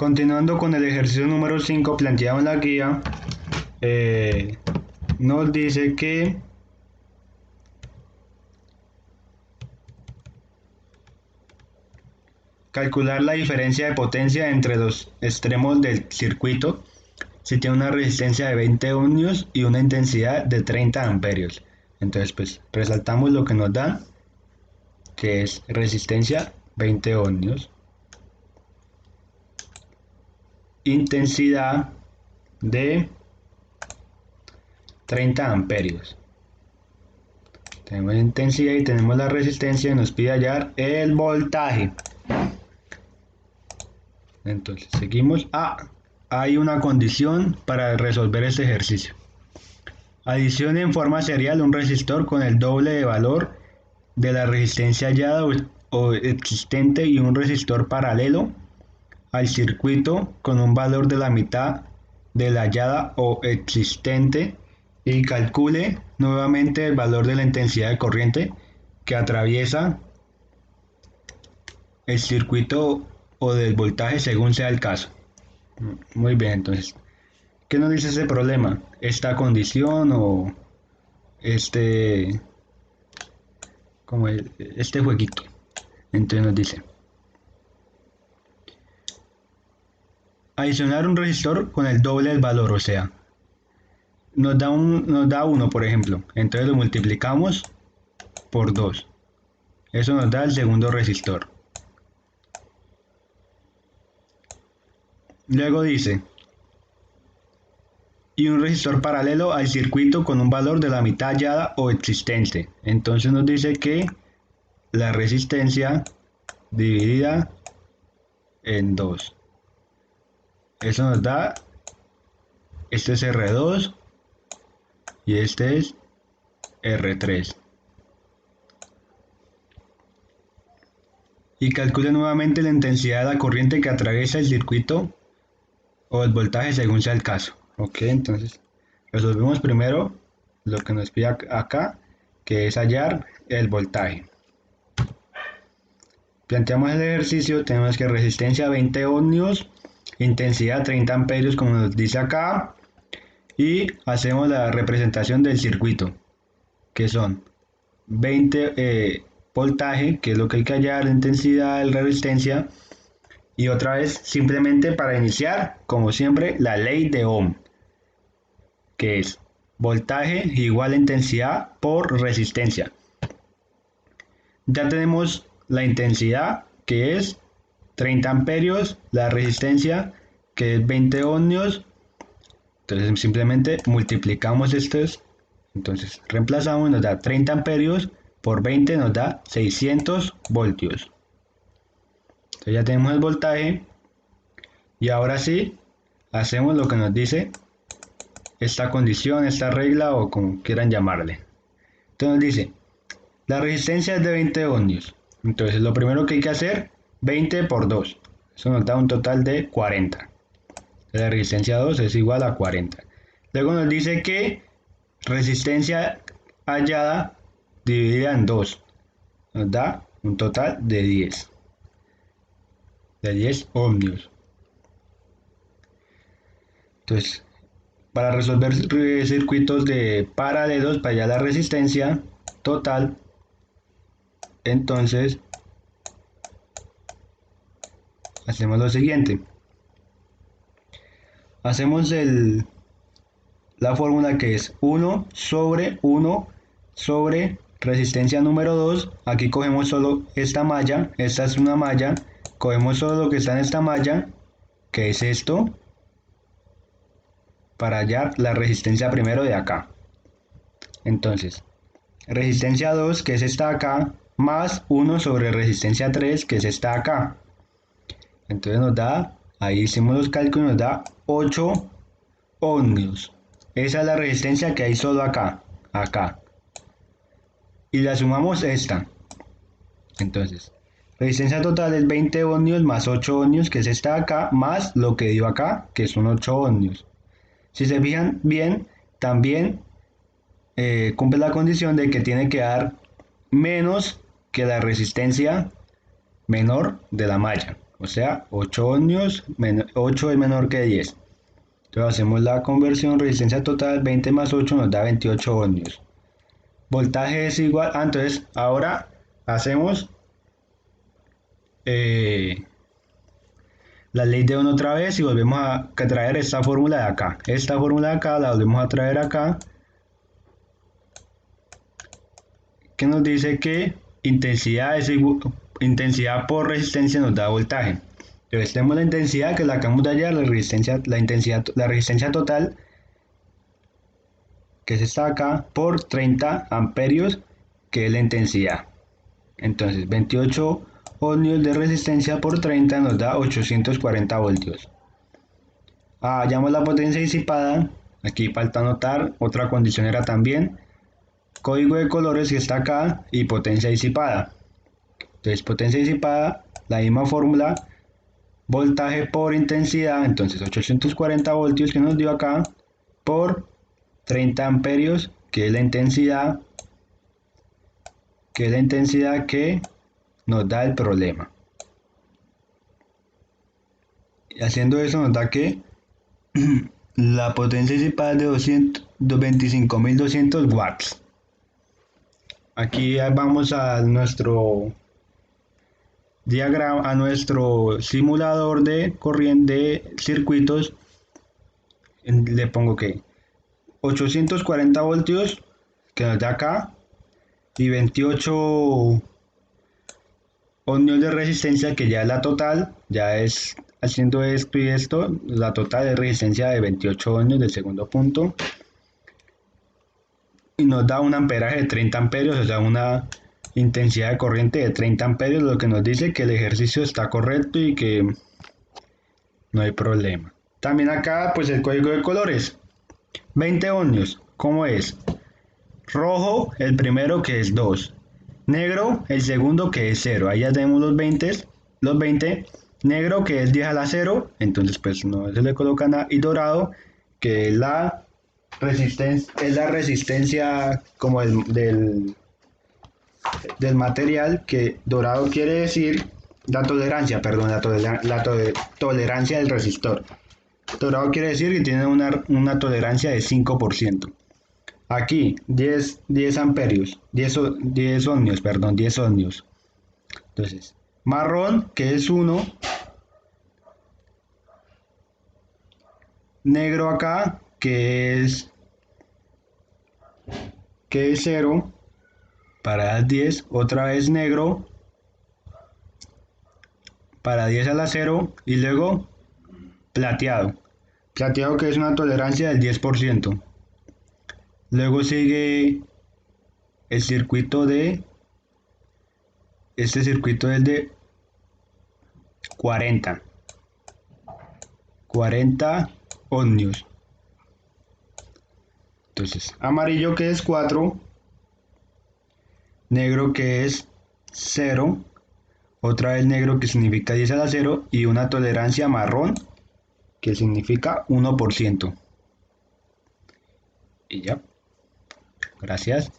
Continuando con el ejercicio número 5 planteado en la guía, nos dice que calcular la diferencia de potencia entre los extremos del circuito si tiene una resistencia de 20 ohmios y una intensidad de 30 amperios. Entonces, pues resaltamos lo que nos da, que es resistencia 20 ohmios, intensidad de 30 amperios. Tenemos la intensidad y tenemos la resistencia y nos pide hallar el voltaje. Entonces seguimos. Hay una condición para resolver este ejercicio. Adicione en forma serial un resistor con el doble de valor de la resistencia hallada o existente y un resistor paralelo al circuito con un valor de la mitad de la hallada o existente, y calcule nuevamente el valor de la intensidad de corriente que atraviesa el circuito o del voltaje según sea el caso. Muy bien, entonces, ¿qué nos dice ese problema? Esta condición o este, como este jueguito. Entonces nos dice: adicionar un resistor con el doble del valor, o sea, nos da 1, por ejemplo, entonces lo multiplicamos por 2. Eso nos da el segundo resistor. Luego dice: y un resistor paralelo al circuito con un valor de la mitad hallada o existente. Entonces nos dice que la resistencia dividida en 2. Eso nos da, este es R2 y este es R3. Y calcule nuevamente la intensidad de la corriente que atraviesa el circuito o el voltaje según sea el caso. Ok, entonces resolvemos primero lo que nos pide acá, que es hallar el voltaje. Planteamos el ejercicio, tenemos que resistencia 20 ohmios, intensidad 30 amperios como nos dice acá, y hacemos la representación del circuito, que son 20 voltaje, que es lo que hay que hallar, la intensidad, la resistencia, y otra vez simplemente para iniciar, como siempre, la ley de Ohm, que es voltaje igual a intensidad por resistencia. Ya tenemos la intensidad, que es 30 amperios, la resistencia, que es 20 ohmios. Entonces simplemente multiplicamos estos, entonces reemplazamos, nos da 30 amperios por 20, nos da 600 voltios. Entonces ya tenemos el voltaje, y ahora sí hacemos lo que nos dice esta condición, esta regla o como quieran llamarle. Entonces nos dice: la resistencia es de 20 ohmios. Entonces lo primero que hay que hacer, 20 por 2. Eso nos da un total de 40. La resistencia 2 es igual a 40. Luego nos dice que resistencia hallada dividida en 2 nos da un total de 10. De 10 ohmios. Entonces, para resolver circuitos de paralelos para hallar la resistencia total, entonces hacemos lo siguiente. Hacemos la fórmula, que es 1 sobre resistencia número 2. Aquí cogemos solo esta malla, esta es una malla, cogemos solo lo que está en esta malla, que es esto, para hallar la resistencia primero de acá. Entonces, resistencia 2, que es esta acá, más 1 sobre resistencia 3, que es esta acá. Entonces nos da, ahí hicimos los cálculos, nos da 8 ohmios. Esa es la resistencia que hay solo acá, y la sumamos esta. Entonces, resistencia total es 20 ohmios más 8 ohmios, que es esta acá, más lo que dio acá, que son 8 ohmios. Si se fijan bien, también cumple la condición de que tiene que dar menos que la resistencia menor de la malla. O sea, 8 ohmios, 8 es menor que 10. Entonces hacemos la conversión, resistencia total, 20 más 8 nos da 28 ohmios. Voltaje es igual, entonces ahora hacemos la ley de Ohm otra vez y volvemos a traer esta fórmula de acá. Esta fórmula de acá la volvemos a traer acá, que nos dice que intensidad por resistencia nos da voltaje. Entonces tenemos la intensidad que la sacamos de allá, la resistencia total, que se saca por 30 amperios, que es la intensidad. Entonces 28 ohmios de resistencia por 30 nos da 840 voltios. Hallamos la potencia disipada. Aquí falta anotar, otra condición era también código de colores que está acá y potencia disipada. Entonces potencia disipada, la misma fórmula, voltaje por intensidad, entonces 840 voltios que nos dio acá por 30 amperios, que es la intensidad que nos da el problema. Y haciendo eso nos da que la potencia disipada es de 25.200 watts. Aquí vamos a nuestro diagrama, a nuestro simulador de corriente de circuitos. Le pongo que 840 voltios, que nos da acá, y 28 ohmios de resistencia, que ya es la total, ya es haciendo esto y esto, la total de resistencia de 28 ohmios del segundo punto, y nos da un amperaje de 30 amperios, o sea, una intensidad de corriente de 30 amperios, lo que nos dice que el ejercicio está correcto y que no hay problema. También acá, pues el código de colores, 20 ohmios, ¿cómo es? Rojo, el primero, que es 2. Negro, el segundo, que es 0. Ahí ya tenemos los 20. Negro, que es 10 a la 0. Entonces pues no se le coloca nada. Y dorado, que es la resistencia como del material, que dorado quiere decir la tolerancia, perdón, la tolerancia del resistor. Dorado quiere decir que tiene una tolerancia de 5%. Aquí 10 amperios, 10 ohmios, perdón, 10 ohmios. Entonces, marrón, que es 1, negro acá, que es 0, para 10, otra vez negro, para 10 a la 0, y luego plateado. Plateado, que es una tolerancia del 10%. Luego sigue el circuito este circuito es de 40 ohmios. Entonces, amarillo, que es 4, negro, que es 0, otra vez negro, que significa 10 a la 0, y una tolerancia marrón, que significa 1%. Y ya. Gracias.